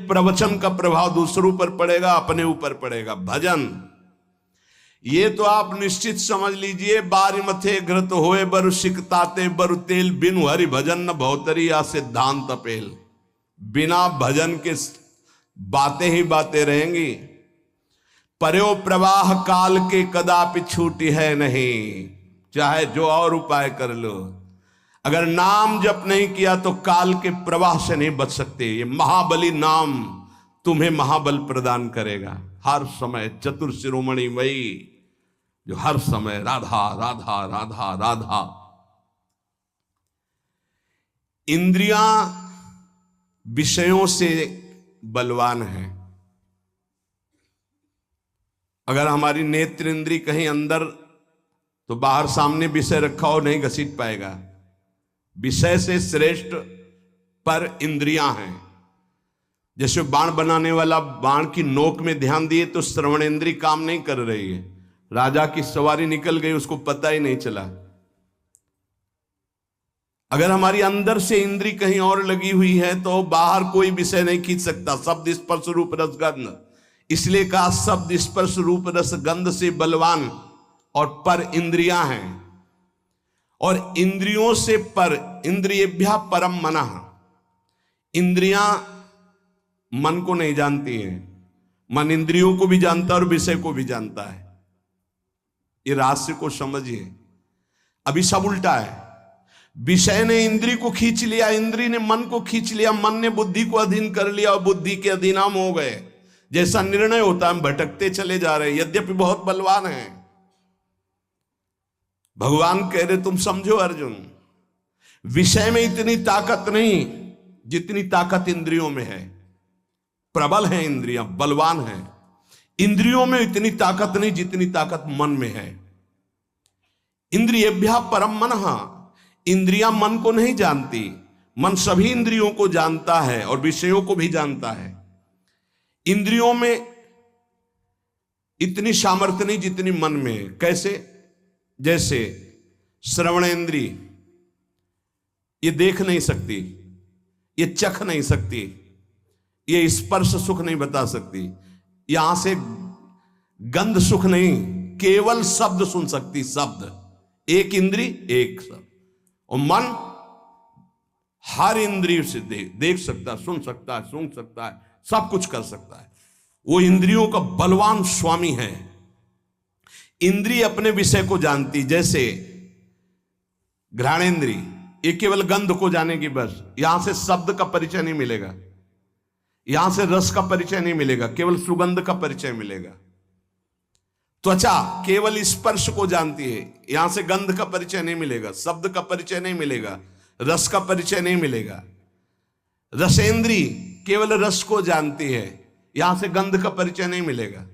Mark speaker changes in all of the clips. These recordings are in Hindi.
Speaker 1: प्रवचन का प्रभाव दूसरों पर पड़ेगा, अपने ऊपर पड़ेगा। भजन ये तो आप निश्चित समझ लीजिए, बारी मथे घृत होए बरु सिकताते बरु तेल, बिनु हरि भजन न भौतरी या सिद्धांत अपेल। बिना भजन के बातें ही बातें रहेंगी। पर्यो प्रवाह काल के कदापि छूटी है नहीं, चाहे जो और उपाय कर लो, अगर नाम जप नहीं किया तो काल के प्रवाह से नहीं बच सकते। ये महाबली नाम तुम्हें महाबल प्रदान करेगा। हर समय चतुर शिरोमणि वही जो हर समय राधा राधा राधा राधा। इंद्रियां विषयों से बलवान है। अगर हमारी नेत्र इंद्री कहीं अंदर, तो बाहर सामने विषय रखा हो नहीं घसीट पाएगा। विषय से श्रेष्ठ पर इंद्रियां हैं। जैसे बाण बनाने वाला बाण की नोक में ध्यान दिए तो श्रवणेंद्री काम नहीं कर रही है, राजा की सवारी निकल गई, उसको पता ही नहीं चला। अगर हमारी अंदर से इंद्री कहीं और लगी हुई है तो बाहर कोई विषय नहीं खींच सकता। शब्द स्पर्श रूप रस गंध, इसलिए कहा शब्द स्पर्श रूप रस गंध से बलवान और पर इंद्रियां हैं। और इंद्रियों से पर, इंद्रियेभ्यः परम मनः। इंद्रियां मन को नहीं जानती हैं, मन इंद्रियों को भी जानता है और विषय को भी जानता है। ये रहस्य को समझिए। अभी सब उल्टा है। विषय ने इंद्री को खींच लिया, इंद्री ने मन को खींच लिया, मन ने बुद्धि को अधीन कर लिया और बुद्धि के अधीन हम हो गए। जैसा निर्णय होता है हम भटकते चले जा रहे हैं, यद्यपि बहुत बलवान हैं। भगवान कह रहे तुम समझो अर्जुन, विषय में इतनी ताकत नहीं जितनी ताकत इंद्रियों में है। प्रबल है इंद्रियां, बलवान है। इंद्रियों में इतनी ताकत नहीं जितनी ताकत मन में है। इंद्रियेभ्यः परम मनः। इंद्रियां मन को नहीं जानती, मन सभी इंद्रियों को जानता है और विषयों को भी जानता है। इंद्रियों में इतनी सामर्थ्य नहीं जितनी मन में है। कैसे? जैसे श्रवणेंद्री ये देख नहीं सकती, ये चख नहीं सकती, ये स्पर्श सुख नहीं बता सकती, यहां से गंध सुख नहीं, केवल शब्द सुन सकती। शब्द एक इंद्री एक शब्द। और मन हर इंद्रिय से देख सकता, सुन सकता है, सूंघ सकता है, सब कुछ कर सकता है। वो इंद्रियों का बलवान स्वामी है। इंद्रिय अपने विषय को जानती, जैसे घ्राणेंद्री ये केवल गंध को जानेगी बस, यहां से शब्द का परिचय नहीं मिलेगा, यहां से रस का परिचय नहीं मिलेगा, केवल सुगंध का परिचय मिलेगा। त्वचा केवल स्पर्श को जानती है, यहां से गंध का परिचय नहीं मिलेगा, शब्द का परिचय नहीं मिलेगा, रस का परिचय नहीं मिलेगा। रसेंद्री केवल रस को जानती है, यहां से गंध का परिचय नहीं मिलेगा,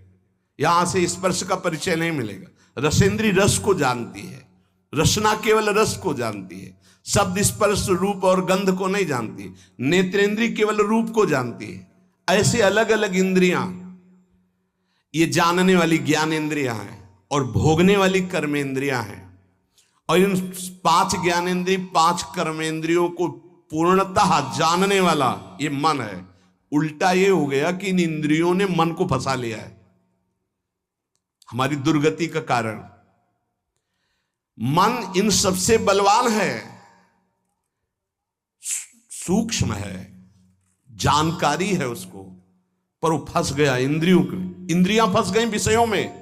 Speaker 1: यहां से स्पर्श का परिचय नहीं मिलेगा। रसेंद्री रस को जानती है, रसना केवल रस को जानती है, शब्द स्पर्श रूप और गंध को नहीं जानती। नेत्रेंद्री केवल रूप को जानती है। ऐसे अलग अलग इंद्रियां, ये जानने वाली ज्ञानेंद्रियां हैं और भोगने वाली कर्मेंद्रियां हैं। और इन 5 ज्ञानेंद्रिय 5 कर्मेंद्रियों को पूर्णतः जानने वाला ये मन है। उल्टा ये हो गया कि इन इंद्रियों ने मन को फंसा लिया है, हमारी दुर्गति का कारण। मन इन सबसे बलवान है, सूक्ष्म है, जानकारी है उसको, पर वो फंस गया इंद्रियों को। इंद्रियां फंस गई विषयों में।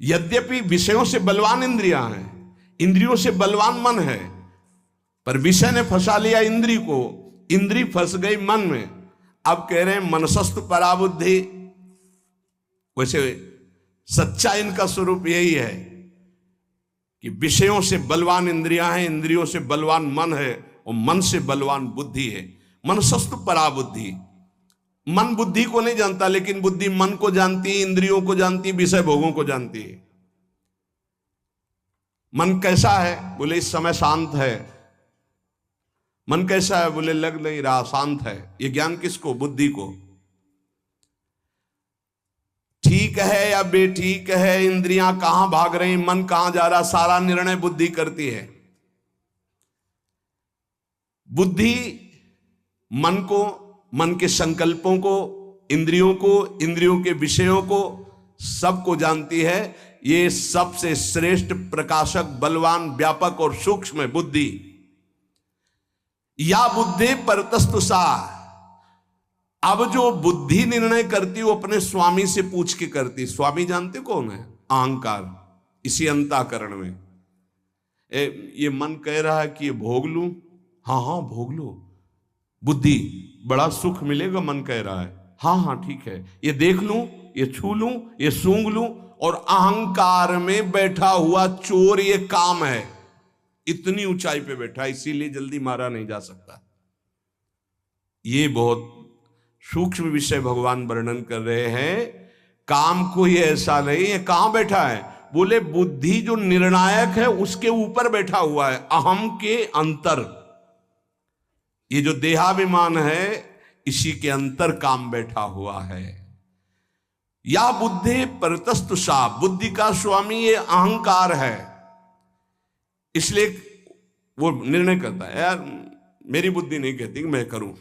Speaker 1: यद्यपि विषयों से बलवान इंद्रियां हैं, इंद्रियों से बलवान मन है, पर विषय ने फंसा लिया इंद्री को, इंद्री फंस गई मन में। अब कह रहे हैं मनसस्तु पराबुद्धि। वैसे सच्चा इनका स्वरूप यही है कि विषयों से बलवान इंद्रियां हैं, इंद्रियों से बलवान मन है और मन से बलवान बुद्धि है। मनसस्तु पराबुद्धि। मन बुद्धि को नहीं जानता, लेकिन बुद्धि मन को जानती है, इंद्रियों को जानती है, विषय भोगों को जानती है। मन कैसा है? बोले इस समय शांत है। मन कैसा है? बोले लग नहीं रहा, शांत है। ये ज्ञान किसको? बुद्धि को। ठीक है या बेठीक है, इंद्रियां कहां भाग रही, मन कहां जा रहा, सारा निर्णय बुद्धि करती है। बुद्धि मन को, मन के संकल्पों को, इंद्रियों को, इंद्रियों के विषयों को, सबको जानती है। ये सबसे श्रेष्ठ प्रकाशक, बलवान, व्यापक और सूक्ष्म बुद्धि। या बुद्धि परतस्तु सा। अब जो बुद्धि निर्णय करती वो अपने स्वामी से पूछ के करती। स्वामी जानते कौन है? अहंकार। इसी अंतःकरण में ये मन कह रहा है कि ये भोग लूं, हाँ हाँ भोग लो। बुद्धि, बड़ा सुख मिलेगा, मन कह रहा है, हाँ हाँ ठीक है। ये देख लूं, ये छू लूं, ये सूंघ लूं। और अहंकार में बैठा हुआ चोर ये काम है। इतनी ऊंचाई पे बैठा, इसीलिए जल्दी मारा नहीं जा सकता। ये बहुत सूक्ष्म विषय भगवान वर्णन कर रहे हैं। काम को ही ऐसा नहीं, ये कहां बैठा है? बोले बुद्धि जो निर्णायक है उसके ऊपर बैठा हुआ है, अहम के अंतर। ये जो देहाभिमान है इसी के अंतर काम बैठा हुआ है। या बुद्धि परतस्तु सा। बुद्धि का स्वामी ये अहंकार है। इसलिए वो निर्णय करता है, यार मेरी बुद्धि नहीं कहती कि मैं करूं,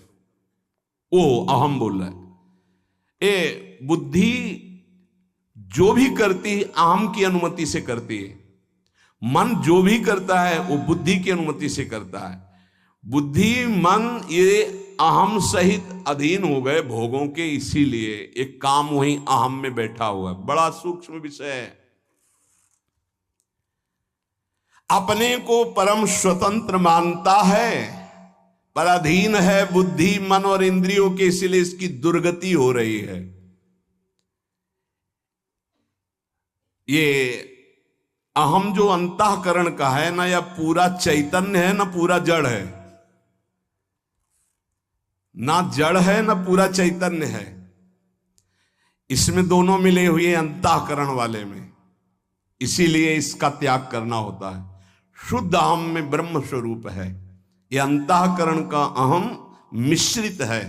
Speaker 1: वो अहम बोल रहा है। ए बुद्धि जो भी करती अहम की अनुमति से करती है। मन जो भी करता है वो बुद्धि की अनुमति से करता है। बुद्धि मन ये अहम सहित अधीन हो गए भोगों के, इसीलिए एक काम वहीं अहम में बैठा हुआ है। बड़ा सूक्ष्म विषय है। अपने को परम स्वतंत्र मानता है पर अधीन है बुद्धि, मन और इंद्रियों के, इसलिए इसकी दुर्गति हो रही है। ये अहम जो अंतःकरण का है ना, या पूरा चैतन्य है ना पूरा जड़ है। ना जड़ है ना पूरा चैतन्य है। इसमें दोनों मिले हुए अंतःकरण वाले में, इसीलिए इसका त्याग करना होता है। शुद्ध अहम में ब्रह्म स्वरूप है। यह अंतःकरण का अहम मिश्रित है।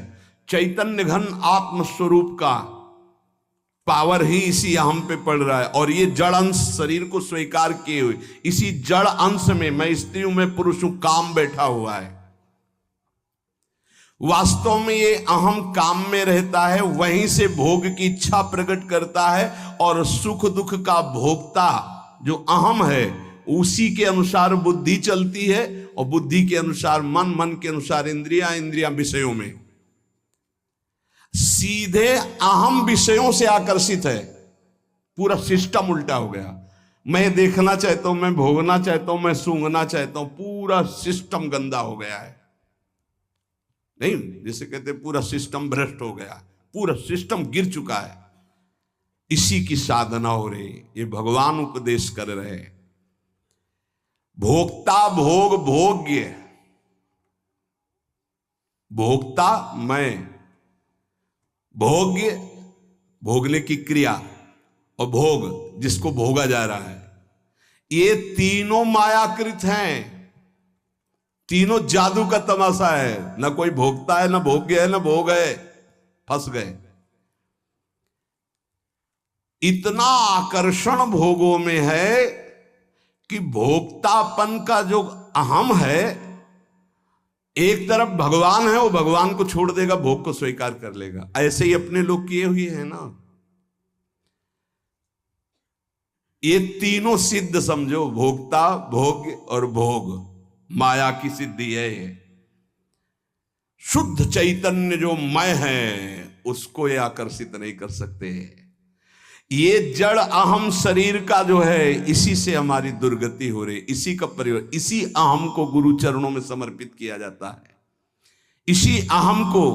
Speaker 1: चैतन्य घन आत्म स्वरूप का पावर ही इसी अहम पे पड़ रहा है। और ये जड़ अंश शरीर को स्वीकार किए हुए इसी जड़ अंश में, मैं स्त्री हूं, मैं पुरुष हूं, काम बैठा हुआ है। वास्तव में ये अहम काम में रहता है, वहीं से भोग की इच्छा प्रकट करता है। और सुख दुख का भोक्ता जो अहम है उसी के अनुसार बुद्धि चलती है, और बुद्धि के अनुसार मन, मन के अनुसार इंद्रियां, इंद्रियां विषयों में। सीधे अहम विषयों से आकर्षित है। पूरा सिस्टम उल्टा हो गया। मैं देखना चाहता हूं, मैं भोगना चाहता हूं, मैं सूंघना चाहता हूं, पूरा सिस्टम गंदा हो गया है। नहीं, जैसे कहते पूरा सिस्टम भ्रष्ट हो गया, पूरा सिस्टम गिर चुका है। इसी की साधना हो रही, ये भगवान उपदेश कर रहे हैं। भोक्ता भोग भोग्य, भोक्ता मैं, भोग्य भोगने की क्रिया, और भोग जिसको भोगा जा रहा है। ये तीनों मायाकृत हैं। तीनों जादू का तमाशा है। ना कोई भोगता है, ना भोग्य है, ना भोग है। फंस गए। इतना आकर्षण भोगों में है कि भोक्तापन का जो अहम है, एक तरफ भगवान है, वो भगवान को छोड़ देगा, भोग को स्वीकार कर लेगा। ऐसे ही अपने लोग किए हुए हैं ना। ये तीनों सिद्ध समझो, भोक्ता, भोग्य और भोग, माया की सिद्धि है ये। शुद्ध चैतन्य जो मैं है उसको ये आकर्षित नहीं कर सकते। ये जड़ अहम शरीर का जो है, इसी से हमारी दुर्गति हो रही। इसी का प्रयोग, इसी अहम को गुरु चरणों में समर्पित किया जाता है। इसी अहम को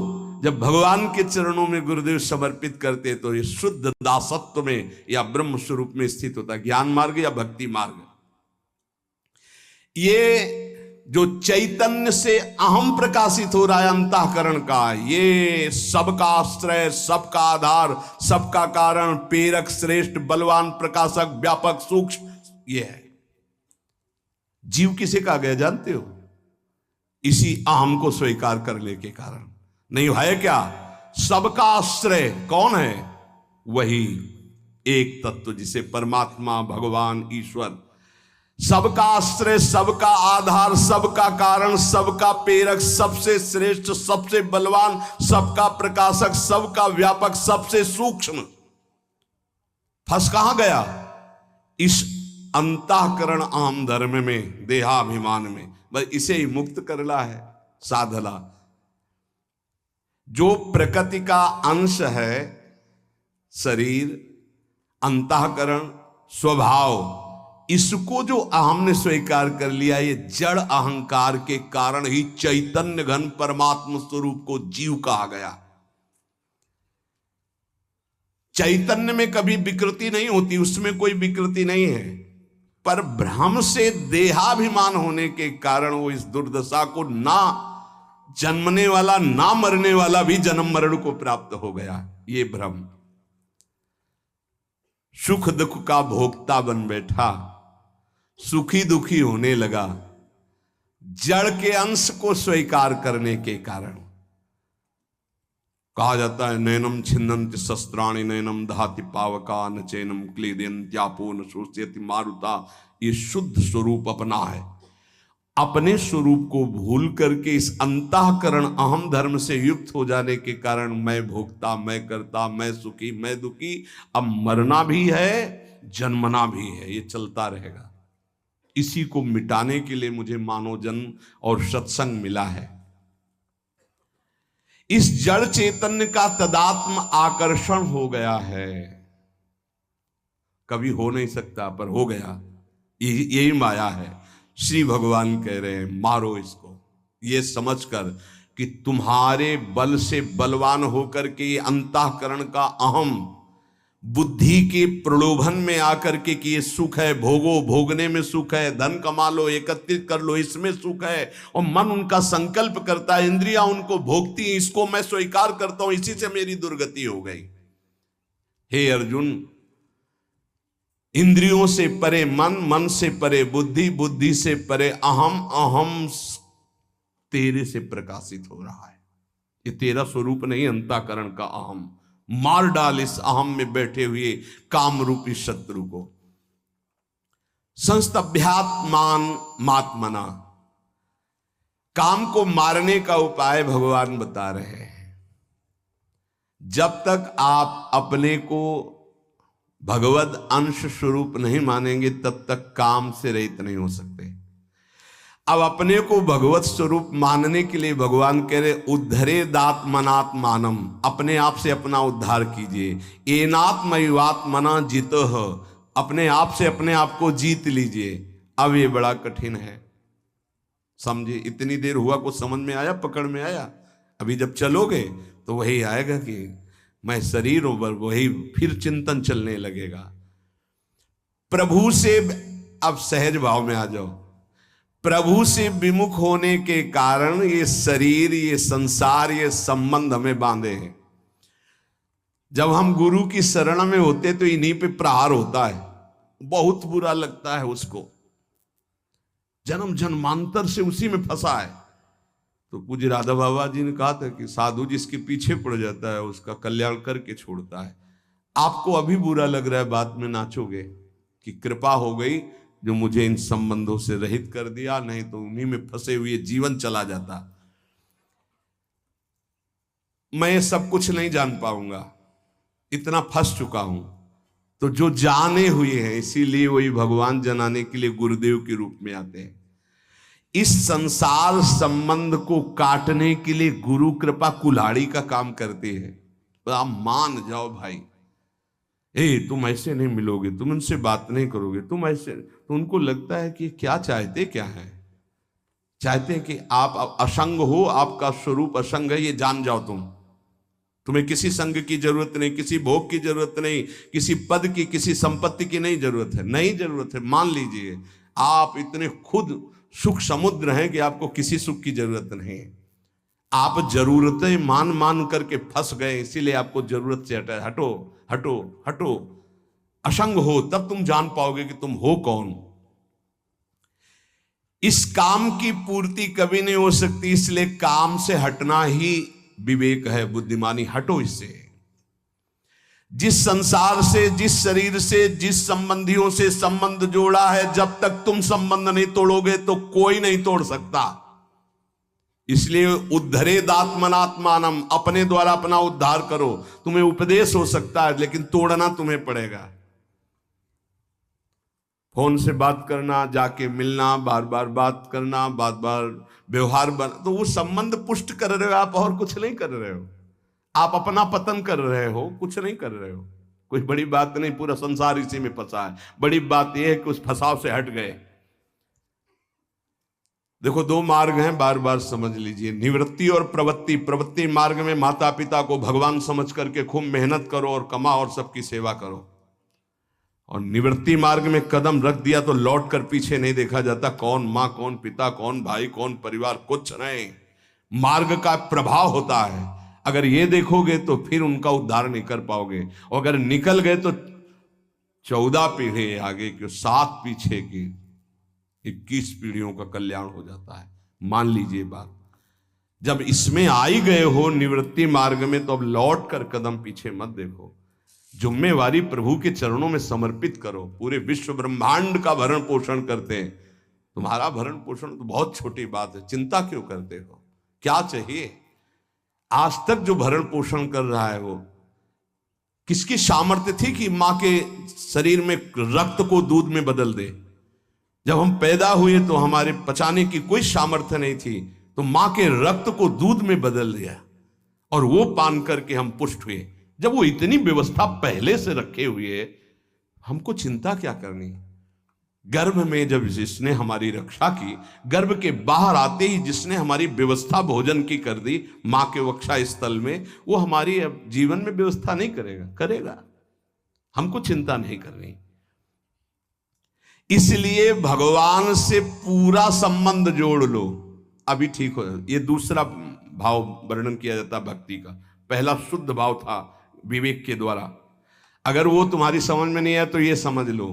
Speaker 1: जब भगवान के चरणों में गुरुदेव समर्पित करते तो ये शुद्ध दासत्व में या ब्रह्म स्वरूप में स्थित होता है। ज्ञान मार्ग या भक्ति मार्ग। ये जो चैतन्य से अहम प्रकाशित हो रहा है अंतःकरण का, ये सबका आश्रय, सबका आधार, सबका कारण, प्रेरक, श्रेष्ठ, बलवान, प्रकाशक, व्यापक, सूक्ष्म, ये है। जीव किसे कहा गया जानते हो? इसी अहम को स्वीकार करने के कारण। नहीं है क्या? सबका आश्रय कौन है? वही एक तत्व जिसे परमात्मा, भगवान, ईश्वर सबका आश्रय, सबका आधार, सबका कारण, सबका प्रेरक, सबसे श्रेष्ठ, सबसे बलवान, सबका प्रकाशक, सबका व्यापक, सबसे सूक्ष्म। फंस कहां गया? इस अंतःकरण अहम धर्म में, देहाभिमान में। बस इसे ही मुक्त करला है साधला। जो प्रकृति का अंश है, शरीर, अंतःकरण, स्वभाव, इसको जो अहम ने स्वीकार कर लिया, ये जड़ अहंकार के कारण ही चैतन्य घन परमात्म स्वरूप को जीव कहा गया। चैतन्य में कभी विकृति नहीं होती, उसमें कोई विकृति नहीं है, पर भ्रम से देहाभिमान होने के कारण वो इस दुर्दशा को, ना जन्मने वाला ना मरने वाला भी जन्म मरण को प्राप्त हो गया। ये भ्रम सुख दुख का भोक्ता बन बैठा, सुखी दुखी होने लगा, जड़ के अंश को स्वीकार करने के कारण। कहा जाता है नैनम छिन्नन्ति शस्त्राणि नैनम दहाति पावका न चैनम क्लेदयन्त्यापो न शोष्यति मारुता। ये शुद्ध स्वरूप अपना है। अपने स्वरूप को भूल करके इस अंतःकरण अहम धर्म से युक्त हो जाने के कारण मैं भोक्ता, मैं करता, मैं सुखी, मैं दुखी। अब मरना भी है, जन्मना भी है, ये चलता रहेगा। इसी को मिटाने के लिए मुझे मानव जन्म और सत्संग मिला है। इस जड़ चैतन्य का तदात्म आकर्षण हो गया है, कभी हो नहीं सकता पर हो गया। यही माया है। श्री भगवान कह रहे हैं मारो इसको, ये समझकर कि तुम्हारे बल से बलवान होकर के ये अंतःकरण का अहम बुद्धि के प्रलोभन में आकर के कि ये सुख है, भोगो, भोगने में सुख है, धन कमा लो, एकत्रित कर लो, इसमें सुख है, और मन उनका संकल्प करता है, इंद्रियां उनको भोगती हैं, इसको मैं स्वीकार करता हूं, इसी से मेरी दुर्गति हो गई। हे अर्जुन, इंद्रियों से परे मन, मन से परे बुद्धि, बुद्धि से परे अहम, अहम तेरे से प्रकाशित हो रहा है। ये तेरा स्वरूप नहीं, अंतःकरण का अहम। मार डाल इस अहम में बैठे हुए काम रूपी शत्रु को। संस्तभ्यात्मान मात्मना, काम को मारने का उपाय भगवान बता रहे हैं। जब तक आप अपने को भगवद अंश स्वरूप नहीं मानेंगे तब तक काम से रहित नहीं हो सकते। अब अपने को भगवत स्वरूप मानने के लिए भगवान कह रहे उद्धरे दात्मनात्मानम, अपने आप से अपना उद्धार कीजिए। एनात्मयुवात्मना जितो, अपने आप से अपने आप को जीत लीजिए। अब ये बड़ा कठिन है, समझे? इतनी देर हुआ, कुछ समझ में आया, पकड़ में आया? अभी जब चलोगे तो वही आएगा कि मैं शरीर हूं, वही फिर चिंतन चलने लगेगा। प्रभु से अब सहज भाव में आ जाओ। प्रभु से विमुख होने के कारण ये शरीर, ये संसार, ये संबंध हमें बांधे हैं। जब हम गुरु की शरण में होते तो इन्हीं पे प्रहार होता है, बहुत बुरा लगता है उसको, जन्म जन्मांतर से उसी में फंसा है। तो पूज्य राधा बाबा जी ने कहा था कि साधु जिसके पीछे पड़ जाता है उसका कल्याण करके छोड़ता है। आपको अभी बुरा लग रहा है, बाद में नाचोगे कि कृपा हो गई जो मुझे इन संबंधों से रहित कर दिया, नहीं तो उन्हीं में फंसे हुए जीवन चला जाता। मैं सब कुछ नहीं जान पाऊंगा, इतना फंस चुका हूं। तो जो जाने हुए हैं, इसीलिए वही भगवान जनाने के लिए गुरुदेव के रूप में आते हैं। इस संसार संबंध को काटने के लिए गुरु कृपा कुल्हाड़ी का काम करती है। तो आप मान जाओ भाई, तुम ऐसे नहीं मिलोगे, तुम उनसे बात नहीं करोगे, तुम ऐसे, तो उनको लगता है कि क्या चाहते क्या है? चाहते हैं कि आप असंग हो, आपका स्वरूप असंग है, ये जान जाओ। तुम्हें किसी संग की जरूरत नहीं, किसी भोग की जरूरत नहीं, किसी पद की, किसी संपत्ति की नहीं जरूरत है, नहीं जरूरत है। मान लीजिए आप इतने खुद सुख समुद्र हैं कि आपको किसी सुख की जरूरत नहीं है। आप जरूरतें मान मान करके फंस गए, इसीलिए आपको जरूरत से हटो हटो हटो। असंग हो तब तुम जान पाओगे कि तुम हो कौन। इस काम की पूर्ति कभी नहीं हो सकती, इसलिए काम से हटना ही विवेक है, बुद्धिमानी। हटो इससे। जिस संसार से, जिस शरीर से, जिस संबंधियों से संबंध जोड़ा है, जब तक तुम संबंध नहीं तोड़ोगे तो कोई नहीं तोड़ सकता। इसलिए उद्धरेदात्मनात्मानम, अपने द्वारा अपना उद्धार करो। तुम्हें उपदेश हो सकता है लेकिन तोड़ना तुम्हें पड़ेगा। फोन से बात करना, जाके मिलना, बार बार बात करना, बार बार व्यवहार बना, तो वो संबंध पुष्ट कर रहे हो आप, और कुछ नहीं कर रहे हो। आप अपना पतन कर रहे हो, कुछ नहीं कर रहे हो। कोई बड़ी बात नहीं, पूरा संसार इसी में फंसा है। बड़ी बात यह है कि उस फंसाव से हट गए। देखो, दो मार्ग हैं, बार बार समझ लीजिए, निवृत्ति और प्रवृत्ति। प्रवृत्ति मार्ग में माता पिता को भगवान समझ करके खूब मेहनत करो और कमाओ और सबकी सेवा करो। और निवृत्ति मार्ग में कदम रख दिया तो लौट कर पीछे नहीं देखा जाता। कौन माँ, कौन पिता, कौन भाई, कौन परिवार, कुछ नहीं। मार्ग का प्रभाव होता है। अगर ये देखोगे तो फिर उनका उद्धार नहीं कर पाओगे, और अगर निकल गए तो 14 पीढ़ी आगे की, 7 पीछे की, 21 पीढ़ियों का कल्याण हो जाता है। मान लीजिए बात। जब इसमें आई गए हो निवृत्ति मार्ग में, तो अब लौट कर कदम पीछे मत देखो। जिम्मेवारी प्रभु के चरणों में समर्पित करो। पूरे विश्व ब्रह्मांड का भरण पोषण करते हैं, तुम्हारा भरण पोषण तो बहुत छोटी बात है। चिंता क्यों करते हो? क्या चाहिए? आज तक जो भरण पोषण कर रहा है वो किसकी सामर्थ्य थी कि मां के शरीर में रक्त को दूध में बदल दे? जब हम पैदा हुए तो हमारे पचाने की कोई सामर्थ्य नहीं थी, तो मां के रक्त को दूध में बदल दिया और वो पान करके हम पुष्ट हुए। जब वो इतनी व्यवस्था पहले से रखे हुए, हमको चिंता क्या करनी? गर्भ में जब जिसने हमारी रक्षा की, गर्भ के बाहर आते ही जिसने हमारी व्यवस्था भोजन की कर दी मां के वक्षा स्थल में, वो हमारी जीवन में व्यवस्था नहीं करेगा? करेगा। हमको चिंता नहीं करनी। इसलिए भगवान से पूरा संबंध जोड़ लो, अभी ठीक हो। ये दूसरा भाव वर्णन किया जाता भक्ति का। पहला शुद्ध भाव था विवेक के द्वारा। अगर वो तुम्हारी समझ में नहीं है तो ये समझ लो,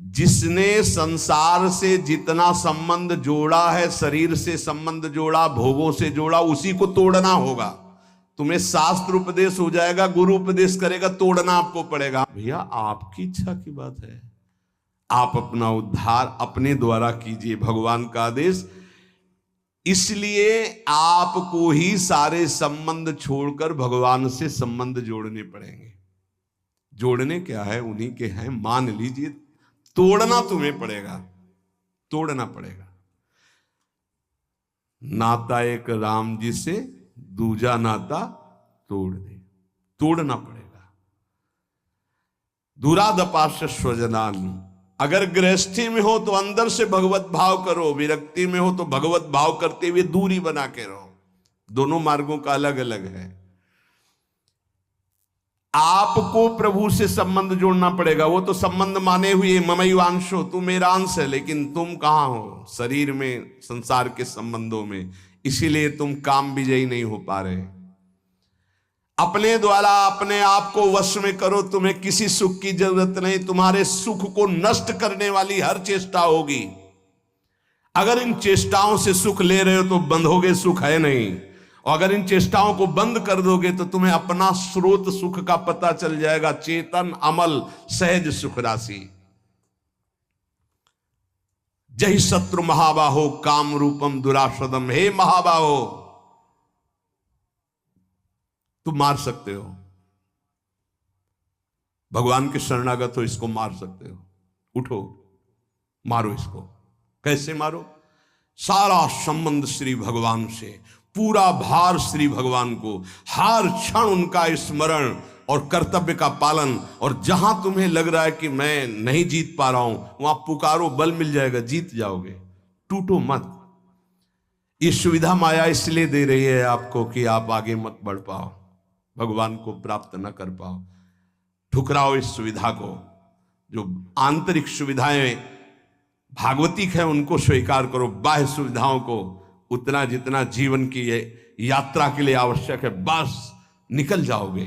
Speaker 1: जिसने संसार से जितना संबंध जोड़ा है, शरीर से संबंध जोड़ा, भोगों से जोड़ा, उसी को तोड़ना होगा। तुम्हें शास्त्र उपदेश हो जाएगा, गुरु उपदेश करेगा, तोड़ना आपको पड़ेगा। भैया आपकी इच्छा की बात है, आप अपना उद्धार अपने द्वारा कीजिए, भगवान का आदेश। इसलिए आपको ही सारे संबंध छोड़कर भगवान से संबंध जोड़ने पड़ेंगे। जोड़ने क्या है? उन्हीं के हैं, मान लीजिए। तोड़ना तुम्हें पड़ेगा, तोड़ना पड़ेगा। नाता एक राम जी से, दूजा नाता तोड़ दे, तोड़ना पड़ेगा। दुरादपाश स्वजनान। अगर गृहस्थी में हो तो अंदर से भगवत भाव करो, विरक्ति में हो तो भगवत भाव करते हुए दूरी बना के रहो। दोनों मार्गों का अलग अलग है। आपको प्रभु से संबंध जोड़ना पड़ेगा। वो तो संबंध माने हुए, ममैवांशो, तू मेरा अंश है, लेकिन तुम कहां हो? शरीर में, संसार के संबंधों में। इसीलिए तुम काम विजयी नहीं हो पा रहे। अपने द्वारा अपने आप को वश में करो, तुम्हें किसी सुख की जरूरत नहीं। तुम्हारे सुख को नष्ट करने वाली हर चेष्टा होगी। अगर इन चेष्टाओं से सुख ले रहे हो तो बंधोगे, सुख है नहीं। और अगर इन चेष्टाओं को बंद कर दोगे तो तुम्हें अपना स्रोत सुख का पता चल जाएगा। चेतन अमल सहज सुख राशि। जय शत्रु महाबाहो काम रूपम दुराशदम। हे महाबाहो, तुम मार सकते हो, भगवान के शरणागत हो, इसको मार सकते हो। उठो, मारो इसको। कैसे मारो? सारा संबंध श्री भगवान से, पूरा भार श्री भगवान को, हर क्षण उनका स्मरण और कर्तव्य का पालन। और जहां तुम्हें लग रहा है कि मैं नहीं जीत पा रहा हूं, वहां पुकारो, बल मिल जाएगा, जीत जाओगे। टूटो मत। ये सुविधा माया इसलिए दे रही है आपको कि आप आगे मत बढ़ पाओ, भगवान को प्राप्त न कर पाओ। ठुकराओ इस सुविधा को। जो आंतरिक सुविधाएं भागवतिक है उनको स्वीकार करो, बाह्य सुविधाओं को उतना जितना जीवन की यात्रा के लिए आवश्यक है, बस निकल जाओगे।